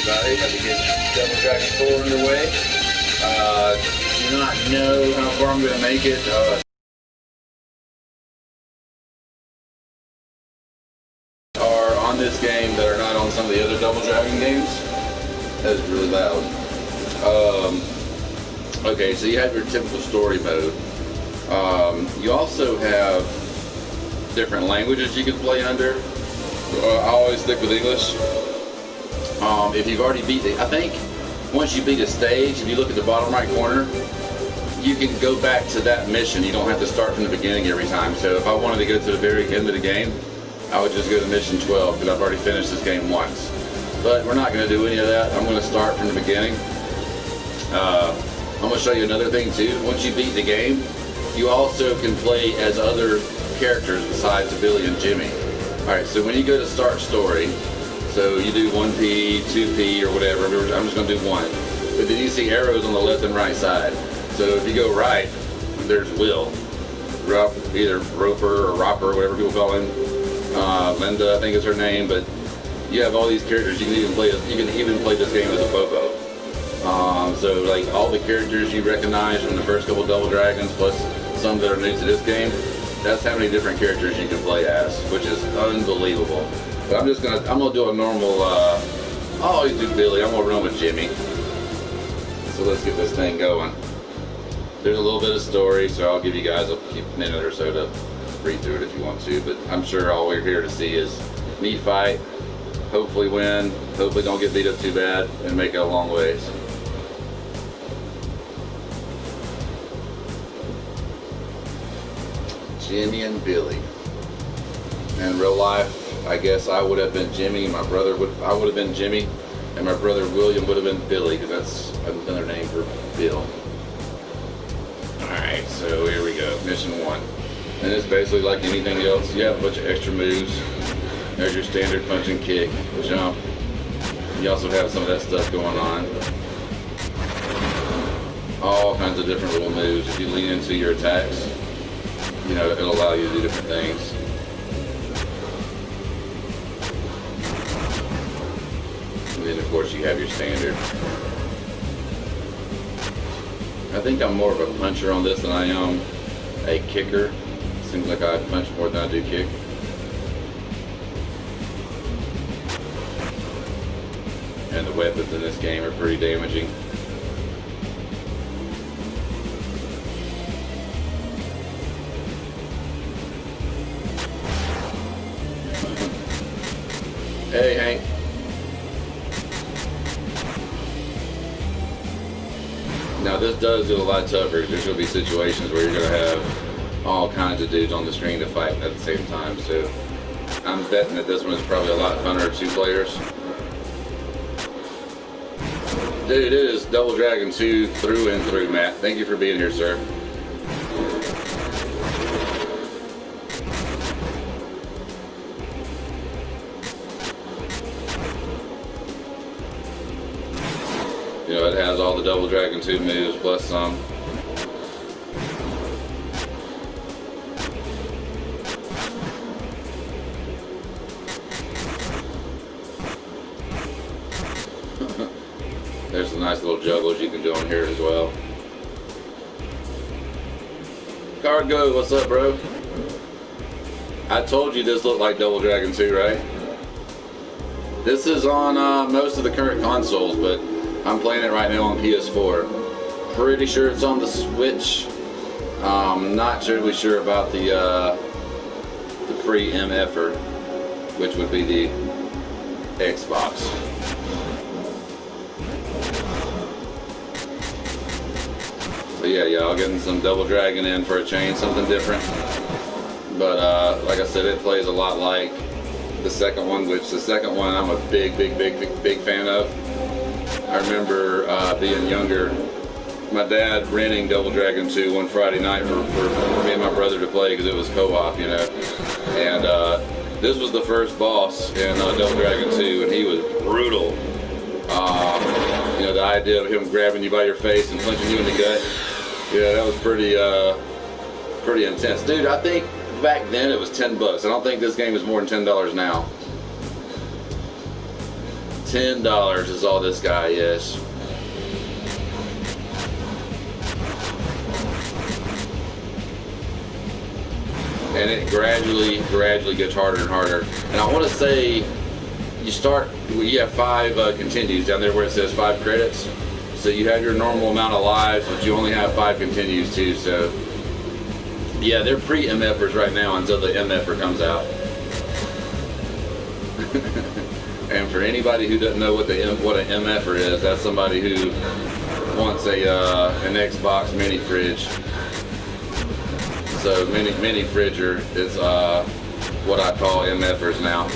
everybody. About to get Double Dragon 4 underway. Do not know how far I'm going to make it. Are on this game that are not on some of the other Double Dragon games. That is really loud. Okay, so you have your typical story mode. You also have different languages you can play under. I always stick with English. If you've already beat it, I think once you beat a stage, if you look at the bottom right corner, you can go back to that mission. You don't have to start from the beginning every time. So if I wanted to go to the very end of the game, I would just go to mission 12 because I've already finished this game once. But we're not going to do any of that. I'm going to start from the beginning. I'm going to show you another thing too. Once you beat the game, you also can play as other characters besides Billy and Jimmy. Alright, so when you go to start story, so you do 1P, 2P, or whatever, I'm just going to do 1. But then you see arrows on the left and right side. So if you go right, there's Will. Either Roper or Roper, whatever people call him. Linda, I think is her name, but you have all these characters. You can even play this game as a Bobo. So like all the characters you recognize from the first couple Double Dragons, plus some that are new to this game, that's how many different characters you can play as, which is unbelievable. But I'm gonna do a normal. I'll always do Billy. I'm gonna run with Jimmy. So let's get this thing going. There's a little bit of story, so I'll give you guys a minute or so to read through it if you want to. But I'm sure all we're here to see is me fight, hopefully win, hopefully don't get beat up too bad, and make it a long ways. Jimmy and Billy. In real life, I guess I would have been Jimmy. I would have been Jimmy, and my brother William would have been Billy, because that's another name for Bill. Alright, so here we go. Mission 1. And it's basically like anything else. You have a bunch of extra moves. There's your standard punch and kick, jump. You also have some of that stuff going on. All kinds of different little moves. If you lean into your attacks, you know, it'll allow you to do different things. And then of course you have your standard. I think I'm more of a puncher on this than I am a kicker. Seems like I punch more than I do kick. And the weapons in this game are pretty damaging. Hey, Hank. Now this does get a lot tougher. There's going to be situations where you're going to have all kinds of dudes on the screen to fight at the same time. So I'm betting that this one is probably a lot funner 2 players. Dude, it is Double Dragon 2 through and through, Matt. Thank you for being here, sir. You know, it has all the Double Dragon 2 moves plus some. There's some nice little juggles you can do on here as well. Card Go, what's up, bro? I told you this looked like Double Dragon 2, right? This is on most of the current consoles, but I'm playing it right now on PS4. Pretty sure it's on the Switch. Not really sure about the pre-MFer, which would be the Xbox. So yeah, y'all getting some Double Dragon in for a change, something different. But like I said, it plays a lot like the second one, which the second one I'm a big fan of. I remember being younger, my dad renting Double Dragon 2 one Friday night for me and my brother to play because it was co-op, you know. And this was the first boss in Double Dragon 2, and he was brutal. You know, the idea of him grabbing you by your face and punching you in the gut, yeah, that was pretty intense. Dude, I think back then it was $10. I don't think this game is more than $10 now. $10 is all this guy is. And it gradually gets harder and harder. And I want to say, you have 5 continues down there where it says 5 credits. So you have your normal amount of lives, but you only have 5 continues too. So yeah, they're pre-MFers right now until the MFer comes out. And for anybody who doesn't know what an MFer is, that's somebody who wants an Xbox mini fridge. So mini fridger is what I call MFers now.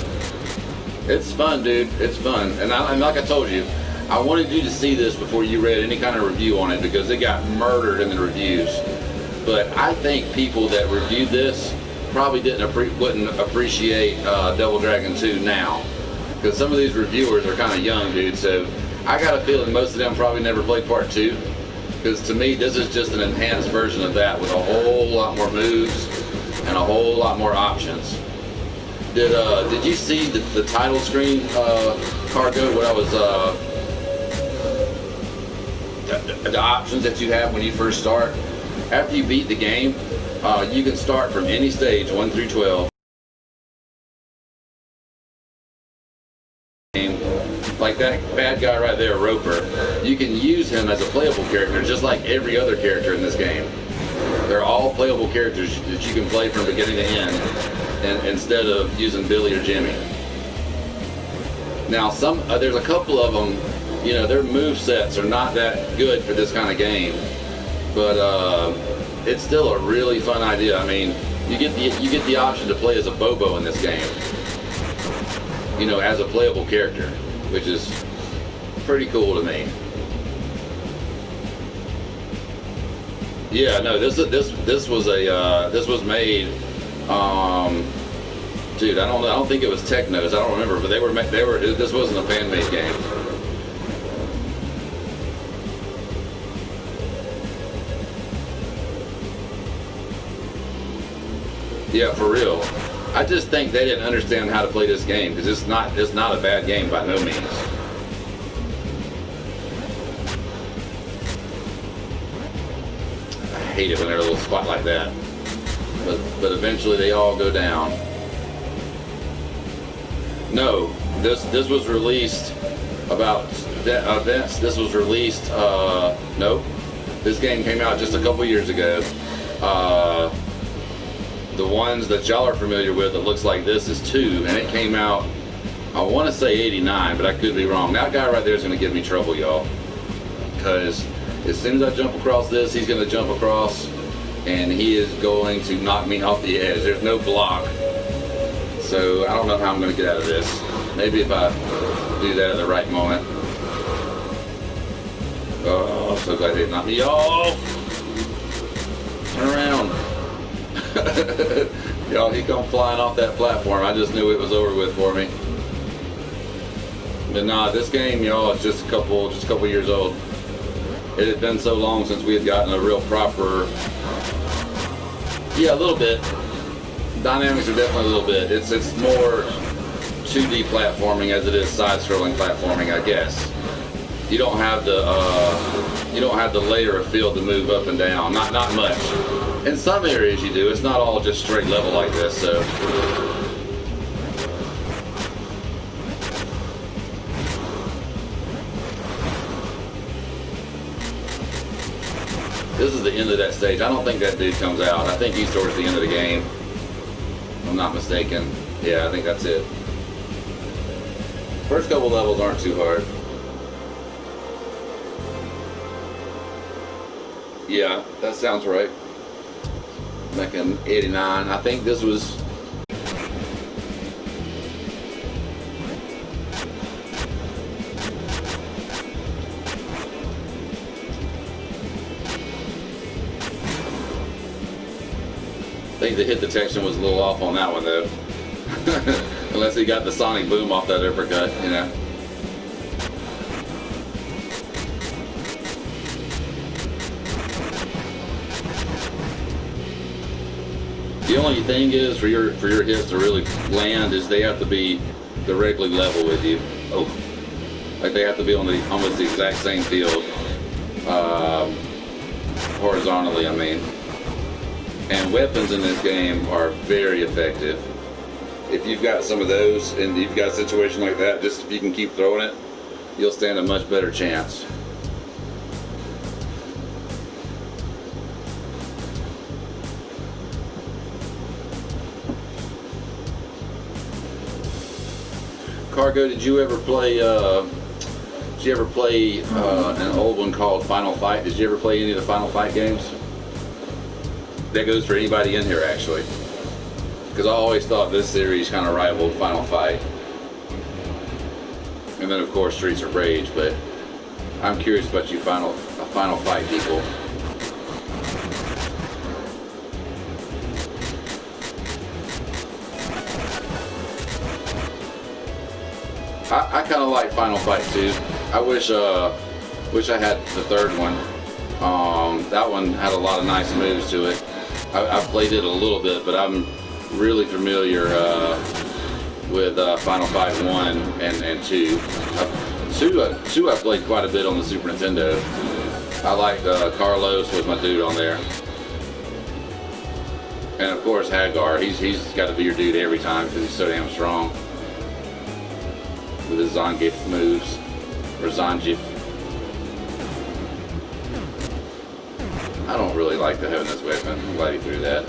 It's fun, dude. It's fun. And like I told you, I wanted you to see this before you read any kind of review on it because it got murdered in the reviews. But I think people that reviewed this probably wouldn't appreciate Double Dragon 2 now. Because some of these reviewers are kind of young, dude. So I got a feeling most of them probably never played Part 2. Because to me, this is just an enhanced version of that with a whole lot more moves and a whole lot more options. Did you see the title screen, Cargo? What I was the options that you have when you first start. After you beat the game, you can start from any stage 1 through 12. Like that bad guy right there, Roper, you can use him as a playable character just like every other character in this game. They're all playable characters that you can play from beginning to end, and instead of using Billy or Jimmy. Now there's a couple of them, you know, their move sets are not that good for this kind of game, but it's still a really fun idea. I mean, you get the option to play as a Bobo in this game, you know, as a playable character, which is pretty cool to me. Yeah, no, this was made, dude, I don't think it was Technos, I don't remember, but this wasn't a fan-made game. Yeah, for real. I just think they didn't understand how to play this game because it's not a bad game by no means. I hate it when they're a little spot like that. But eventually they all go down. No, this was released about events. This was released. Nope. This game came out just a couple years ago. The ones that y'all are familiar with that looks like this is 2, and it came out, I want to say 89, but I could be wrong. That guy right there is going to give me trouble, y'all, because as soon as I jump across this, he's going to jump across, and he is going to knock me off the edge. There's no block, so I don't know how I'm going to get out of this. Maybe if I do that at the right moment. Oh, I'm so glad they knocked me off. Turn around. Y'all, he come flying off that platform. I just knew it was over with for me. But nah, this game, y'all, is just a couple years old. It had been so long since we had gotten a real proper. Yeah, a little bit. Dynamics are definitely a little bit. It's more 2D platforming as it is side-scrolling platforming, I guess. You don't have the layer of field to move up and down. Not much. In some areas you do. It's not all just straight level like this, so. This is the end of that stage. I don't think that dude comes out. I think he's towards the end of the game. If I'm not mistaken. Yeah, I think that's it. First couple levels aren't too hard. Yeah, that sounds right. Back in 89, I think this was. I think the hit detection was a little off on that one though. Unless he got the sonic boom off that uppercut, you know. The only thing is for your hits to really land is they have to be directly level with you. Oh, Like they have to be on the almost the exact same field, horizontally, I mean. And weapons in this game are very effective. If you've got some of those and you've got a situation like that, just if you can keep throwing it, you'll stand a much better chance. Cargo, did you ever play an old one called Final Fight? Did you ever play any of the Final Fight games? That goes for anybody in here, actually. Because I always thought this series kind of rivaled Final Fight. And then, of course, Streets of Rage, but I'm curious about you Final Fight people. I kind of like Final Fight 2. I wish I had the third one. That one had a lot of nice moves to it. I played it a little bit, but I'm really familiar with Final Fight 1 and 2. 2 I played quite a bit on the Super Nintendo. I liked Carlos was my dude on there. And of course Hagar, he's got to be your dude every time because he's so damn strong. With his Zangief moves, or Zangief. I don't really like the having this weapon. I'm glad he threw that.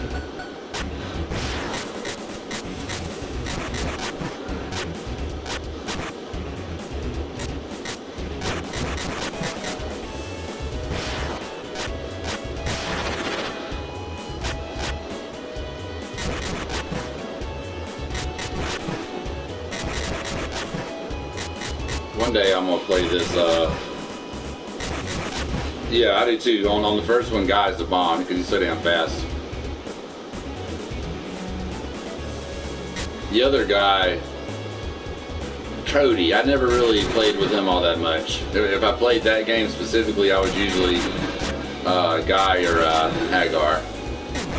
One day I'm gonna play this. Yeah, I do too. On the first one, Guy's the bomb because he's so damn fast. The other guy, Cody, I never really played with him all that much. If I played that game specifically, I was usually Guy or Hagar.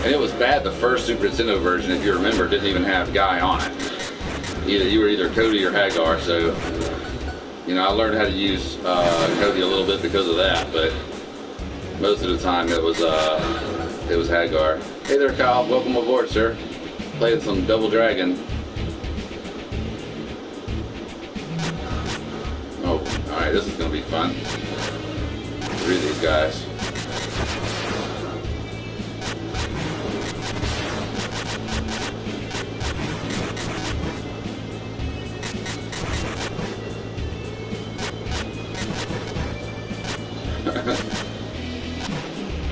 And it was bad. The first Super Nintendo version, if you remember, didn't even have Guy on it. You were either Cody or Hagar. So, you know, I learned how to use Cody a little bit because of that, but most of the time it was Hagar. Hey there, Kyle. Welcome aboard, sir. Playing some Double Dragon. Oh, all right. This is gonna be fun. Three of these guys.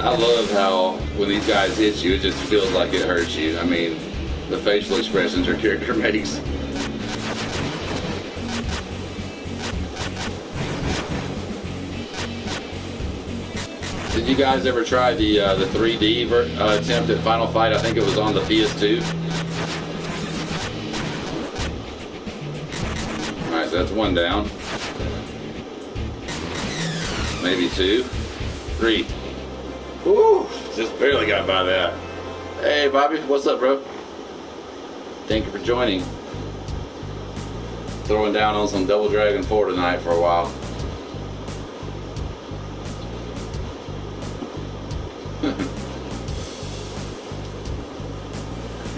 I love how when these guys hit you, it just feels like it hurts you. I mean, the facial expressions your character makes. Did you guys ever try the 3D attempt at Final Fight? I think it was on the PS2. All right, so that's one down. Maybe two, three. Woo! Just barely got by that. Hey, Bobby, what's up, bro? Thank you for joining. Throwing down on some Double Dragon 4 tonight for a while.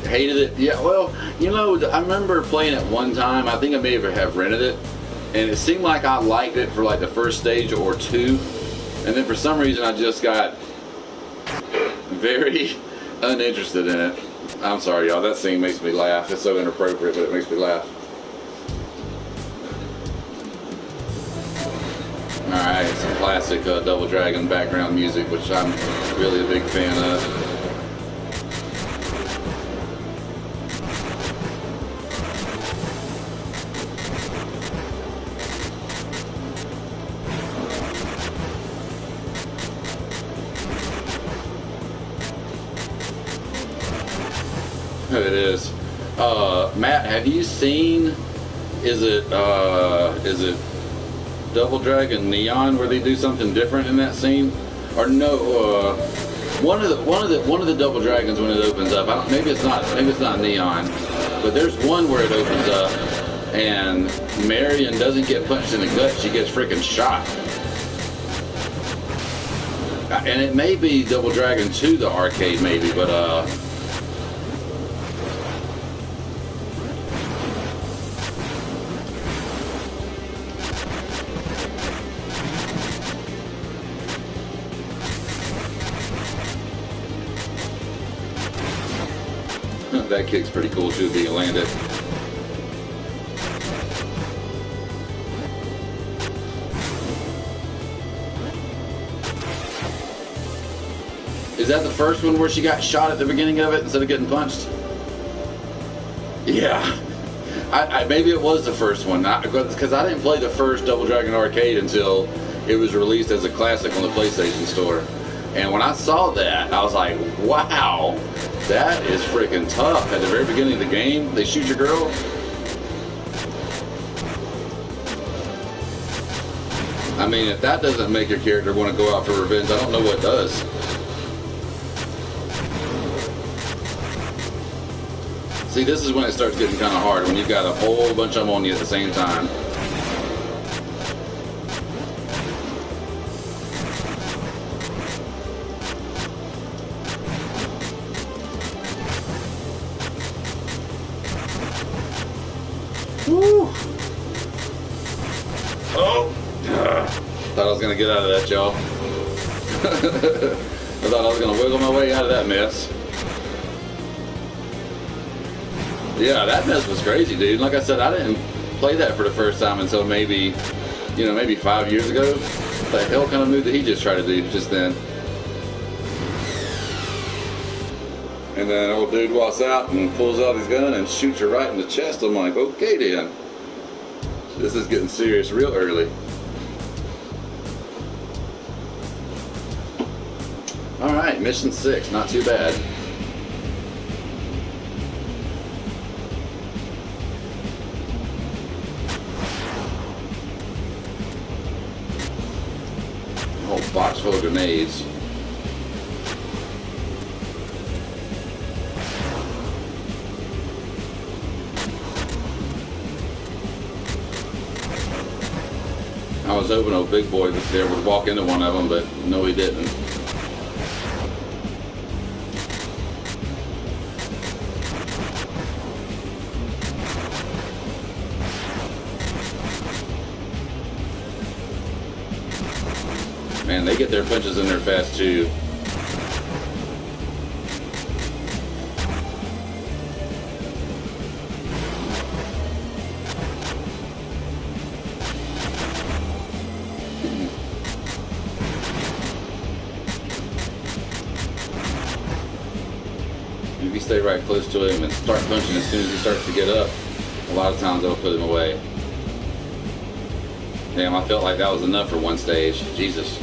Hated it. Yeah, well, you know, I remember playing it one time. I think I may have rented it, and it seemed like I liked it for like the first stage or two, and then for some reason I just got very uninterested in it. I'm sorry, y'all. That scene makes me laugh. It's so inappropriate, but it makes me laugh. Alright, some classic Double Dragon background music, which I'm really a big fan of. It is. Matt, have you seen? Is it Double Dragon Neon where they do something different in that scene? Or no? One of the Double Dragons when it opens up. Maybe it's not Neon, but there's one where it opens up and Marion doesn't get punched in the gut, she gets freaking shot. And it may be Double Dragon 2, the arcade maybe, but that kick's pretty cool too if you can land it. Is that the first one where she got shot at the beginning of it instead of getting punched? Yeah. Maybe it was the first one, because I didn't play the first Double Dragon Arcade until it was released as a classic on the PlayStation Store. And when I saw that, I was like, wow, that is freaking tough. At the very beginning of the game, they shoot your girl. I mean, if that doesn't make your character want to go out for revenge, I don't know what does. See, this is when it starts getting kind of hard, when you've got a whole bunch of them on you at the same time. Woo! Oh! Thought I was going to get out of that, y'all. I thought I was going to wiggle my way out of that mess. Yeah, that mess was crazy, dude. Like I said, I didn't play that for the first time until maybe 5 years ago. What the hell kind of move did he just try to do just then? And then old dude walks out and pulls out his gun and shoots her right in the chest. I'm like, okay then. This is getting serious real early. Alright, mission 6, not too bad. A whole box full of grenades. I was hoping a big boy there would walk into one of them, but no, he didn't. Man, they get their punches in there fast too. If you stay right close to him and start punching as soon as he starts to get up, a lot of times they'll put him away. Damn, I felt like that was enough for one stage. Jesus.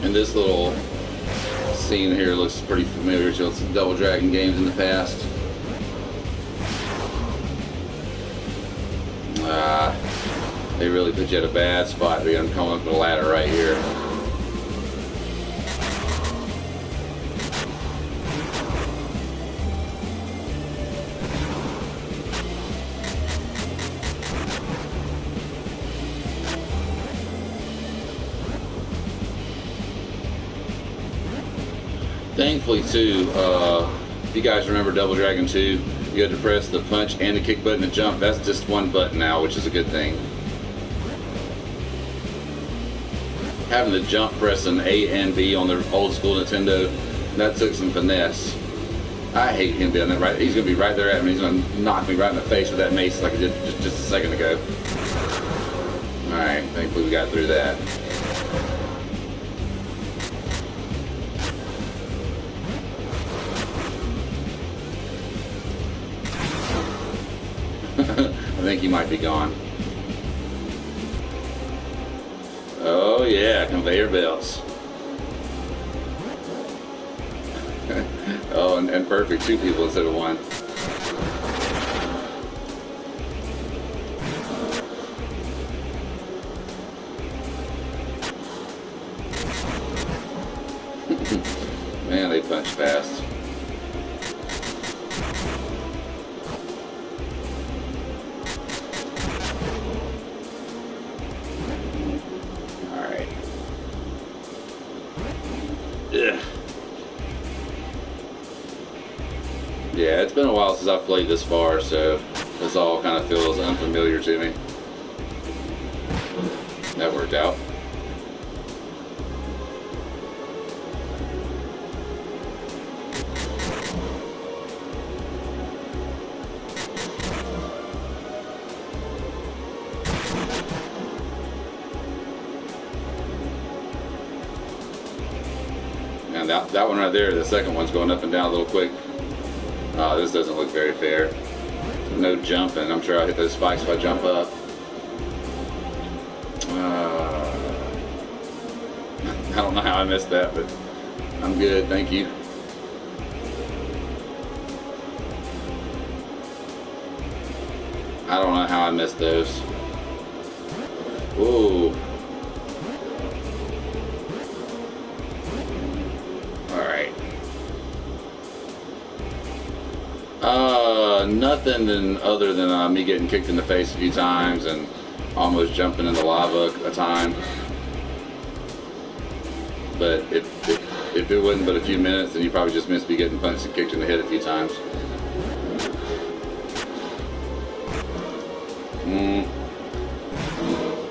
And this little scene here looks pretty familiar to some Double Dragon games in the past. They really put you at a bad spot to be coming up the ladder right here. Thankfully too, if you guys remember Double Dragon 2, you had to press the punch and the kick button to jump. That's just one button now, which is a good thing. Having to jump pressing A and B on the old school Nintendo, that took some finesse. I hate him doing that. Right, he's gonna be right there at me. He's gonna knock me right in the face with that mace like he did just a second ago. All right, thankfully we got through that. I think he might be gone. Oh yeah, conveyor belts. Oh, and perfect, 2 people instead of 1. they punch fast. Alright. Ugh. Yeah, it's been a while since I've played this far, so this all kind of feels unfamiliar to me. That worked out. And that one right there, the second one's going up and down a little quick. This doesn't look very fair. No jumping. I'm sure I'll hit those spikes if I jump up. I don't know how I missed that, but I'm good, thank you. I don't know how I missed those. Ooh. Nothing other than me getting kicked in the face a few times and almost jumping in the lava a time. But if it wasn't but a few minutes, then you probably just missed me getting punched and kicked in the head a few times.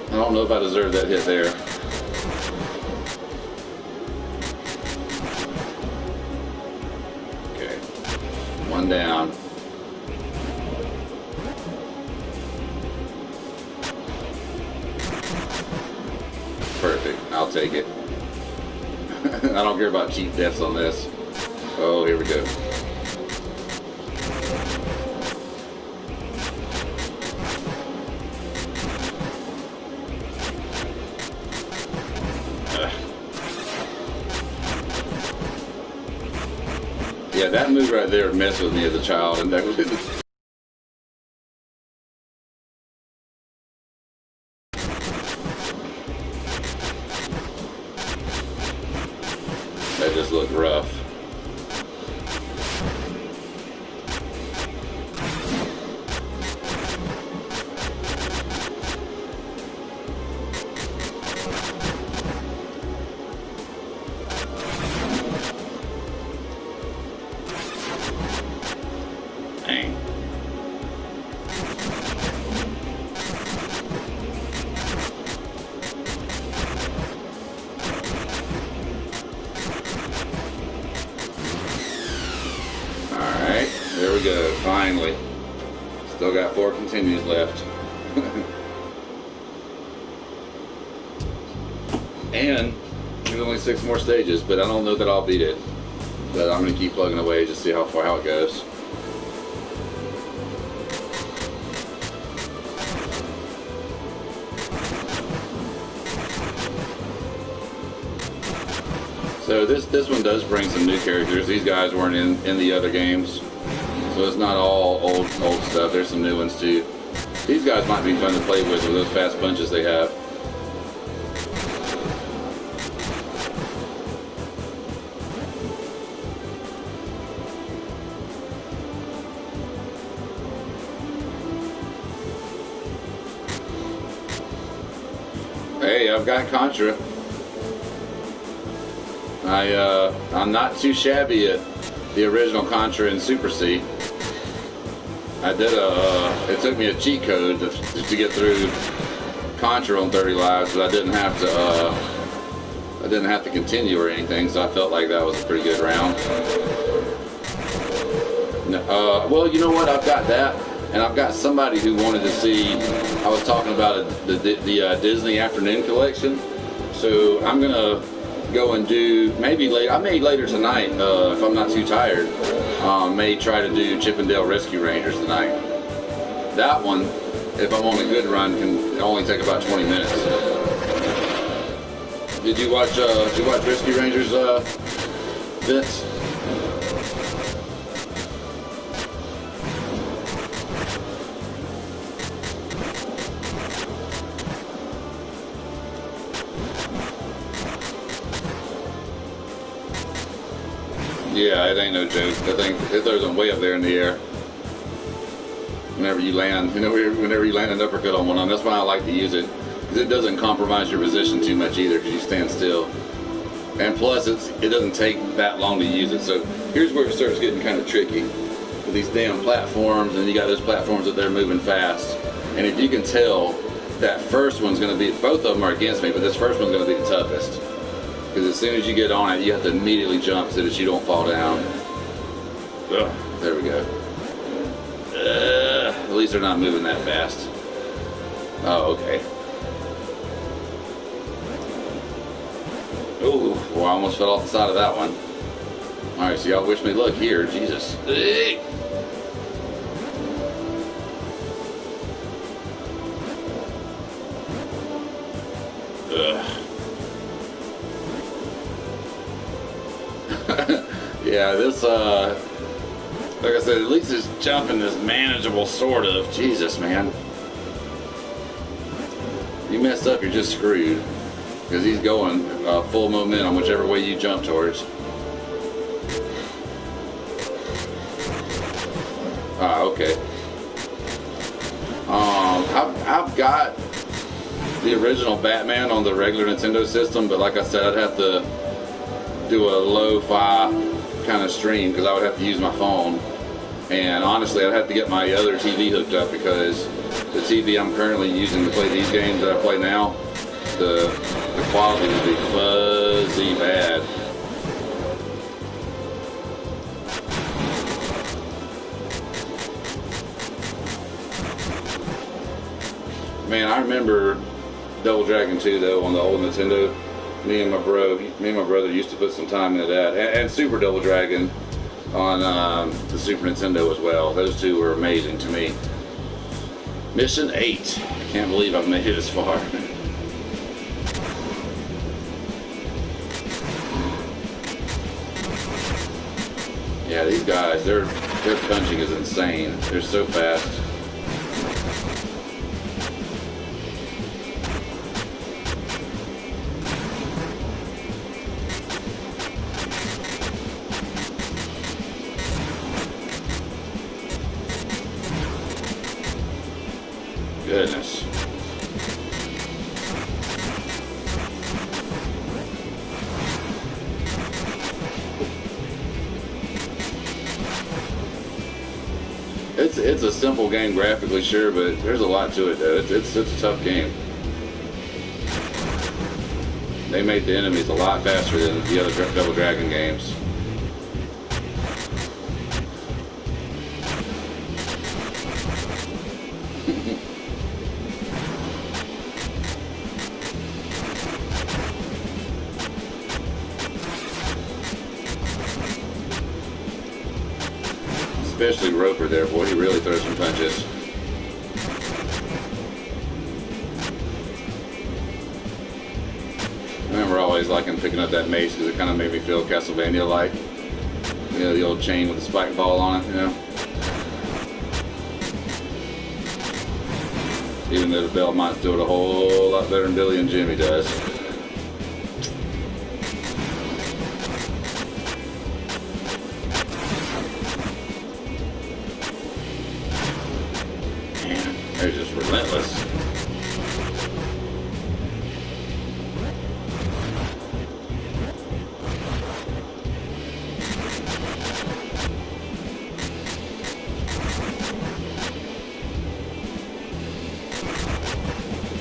I don't know if I deserve that hit there. Okay, one down. Perfect. I'll take it. I don't care about cheap deaths on this. Oh, here we go. Yeah, that move right there messed with me as a child, and that was that just looked rough. Dang. Alright, there we go, finally. Still got 4 continues left. And there's only 6 more stages, but I don't know that I'll beat it. But I'm going to keep plugging away just to see how it goes. So this one does bring some new characters. These guys weren't in the other games, so it's not all old stuff. There's some new ones too. These guys might be fun to play with those fast punches they have. Hey, I've got Contra. I'm not too shabby at the original Contra and Super C. I did it took me a cheat code to get through Contra on 30 lives, but I didn't have to continue or anything, so I felt like that was a pretty good round. Well, you know what? I've got that, and I've got somebody who wanted to see. I was talking about the Disney Afternoon Collection, so I'm gonna go and do maybe later. I may later tonight if I'm not too tired. May try to do Chip 'n Dale Rescue Rangers tonight. That one, if I'm on a good run, can only take about 20 minutes. Did you watch Rescue Rangers, Vince? Yeah, it ain't no joke. That thing, it throws them way up there in the air. Whenever you land, whenever you land an uppercut on one of them, that's why I like to use it. Because it doesn't compromise your position too much either, because you stand still. And plus, it doesn't take that long to use it. So here's where it starts getting kind of tricky. With these damn platforms, and you got those platforms that they're moving fast. And if you can tell, that first one's going to be, both of them are against me, but this first one's going to be the toughest. Because as soon as you get on it, you have to immediately jump so that you don't fall down. Ugh, there we go. At least they're not moving that fast. Oh, okay. Ooh, well, I almost fell off the side of that one. Alright, so y'all wish me luck here. Jesus. Yeah, this, like I said, at least this jumping is manageable, sort of. Jesus, man. You messed up, you're just screwed. Because he's going full momentum, whichever way you jump towards. Ah, okay. I've got the original Batman on the regular Nintendo system, but like I said, I'd have to do a lo-fi kind of stream because I would have to use my phone. And honestly, I'd have to get my other TV hooked up because the TV I'm currently using to play these games that I play now, the quality would be fuzzy bad. Man, I remember Double Dragon 2 though on the old Nintendo. Me and my brother used to put some time into that, and Super Double Dragon on the Super Nintendo as well. Those two were amazing to me. Mission 8. I can't believe I've made it this far. Yeah, these guys, their punching is insane. They're so fast. Goodness. It's a simple game graphically, sure, but there's a lot to it though. It's a tough game. They made the enemies a lot faster than the other Double Dragon games. Especially Roper there, boy, he really throws some punches. I remember always liking picking up that mace because it kind of made me feel Castlevania-like. You know, the old chain with the spike ball on it, you know? Even though the bell might do it a whole lot better than Billy and Jimmy does. They're just relentless.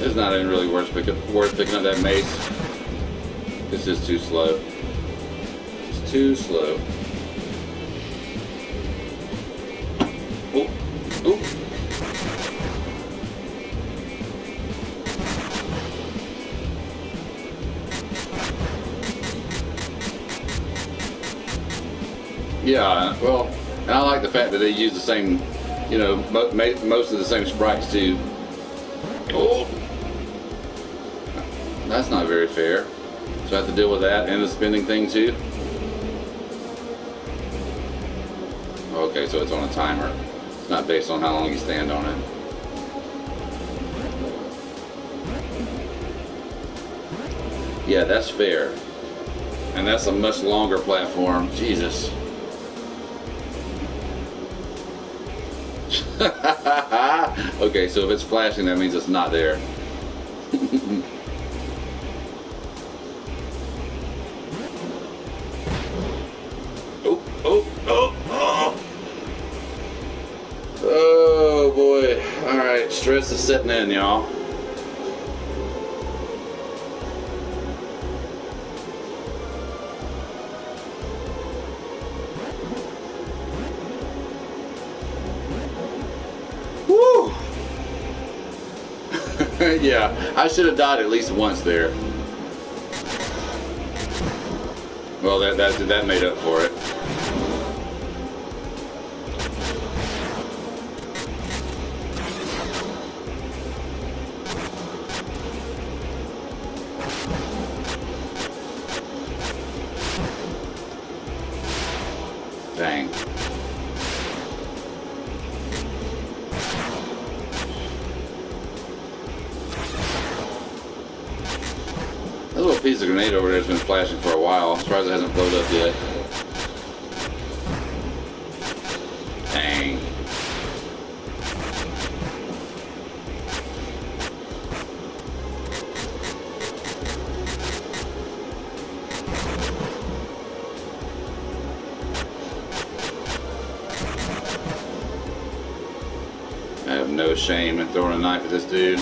It's not even really worth picking up that mace. It's just too slow. It's too slow. Oh, oh. Yeah, well, and I like the fact that they use the same, you know, most of the same sprites too. Oh, that's not very fair. So I have to deal with that and the spinning thing too. Okay, so it's on a timer. It's not based on how long you stand on it. Yeah, that's fair. And that's a much longer platform. Jesus. Okay, so if it's flashing, that means it's not there. Oh, oh, oh, oh! Oh boy. Alright, stress is setting in, y'all. Woo! Yeah, I should have died at least once there. Well, that made up for it. Dang. That little piece of grenade over there has been flashing for a while. I'm surprised it hasn't blown up yet. Dang. I have no shame in throwing a knife at this dude.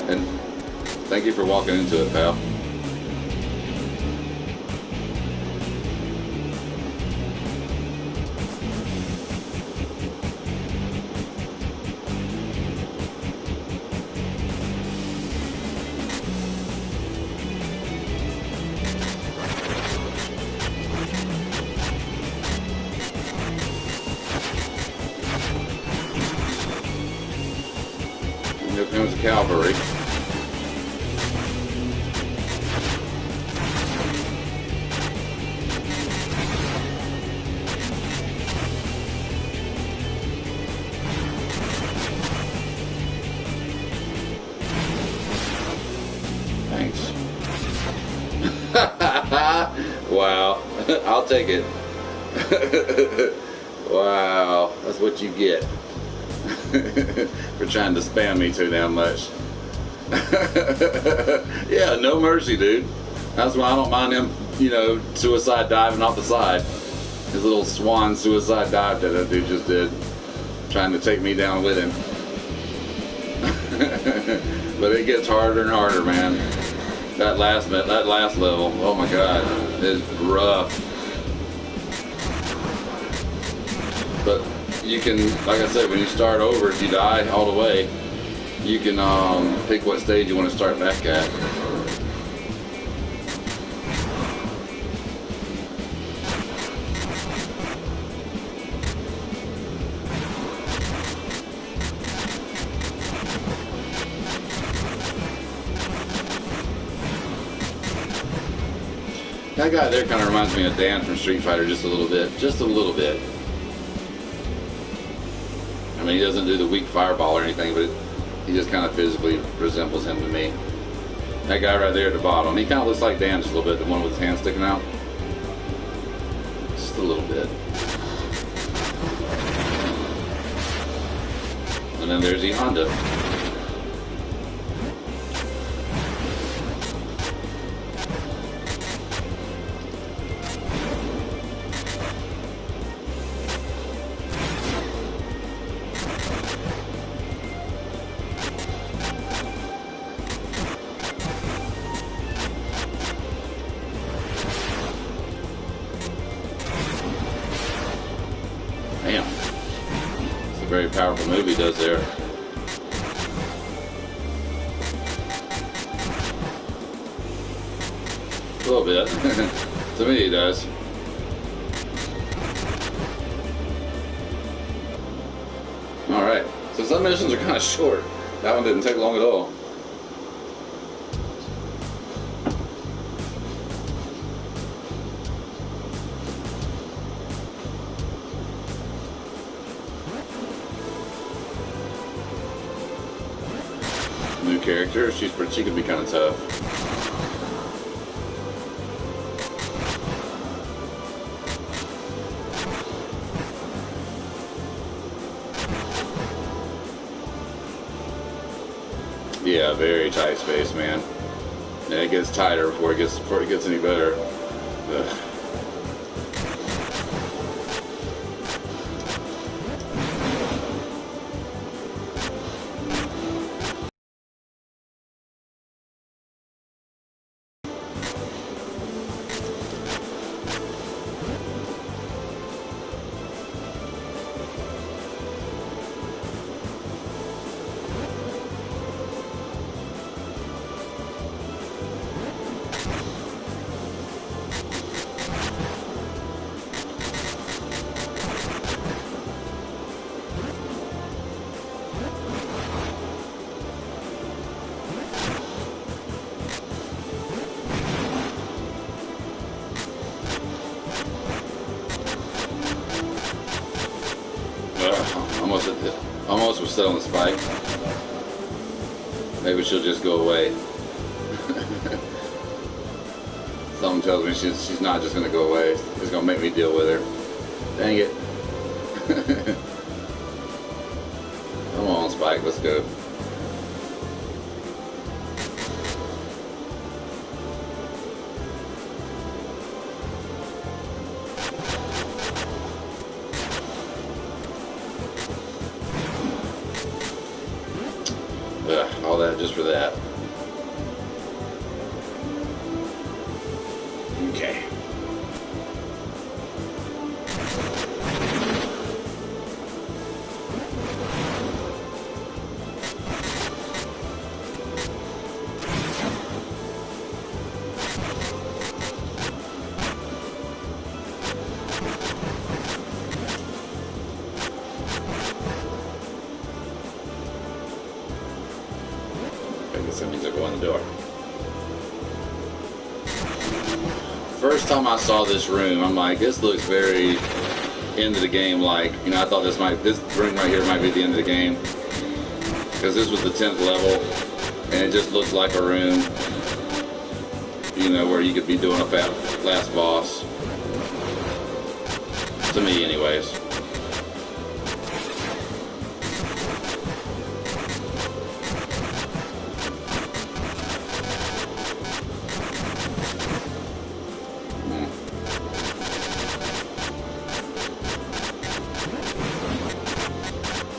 And thank you for walking into it, pal. Here comes the cavalry. Thanks. Wow. I'll take it. Wow. That's what you get. For trying to spam me too damn much. Yeah, no mercy, dude. That's why I don't mind him, you know, suicide diving off the side. His little swan suicide dive that dude just did. Trying to take me down with him. But it gets harder and harder, man. That last level, oh my god, is rough. But you can, like I said, when you start over, if you die all the way, you can pick what stage you want to start back at. That guy there kind of reminds me of Dan from Street Fighter just a little bit. Just a little bit. I mean, he doesn't do the weak fireball or anything, but he just kind of physically resembles him to me. That guy right there at the bottom, he kind of looks like Dan just a little bit, the one with his hand sticking out. Just a little bit. And then there's the Honda. Damn. It's a very powerful move he does there. A little bit. To me, he does. Alright. So some missions are kind of short. That one didn't take long at all. New character, she could be kind of tough. Yeah, very tight space, man. And it gets tighter before it gets any better. Ugh. Almost was set on the spike. Maybe she'll just go away. Something tells me she's not just gonna go away. It's gonna make me deal with her. Dang it. Come on, Spike, let's go. All that just for that. Okay. I guess that means I go in the door. First time I saw this room, I'm like, this looks very end of the game like. You know, I thought this room right here might be the end of the game. Because this was the 10th level, and it just looks like a room, you know, where you could be doing a last boss. To me, anyways.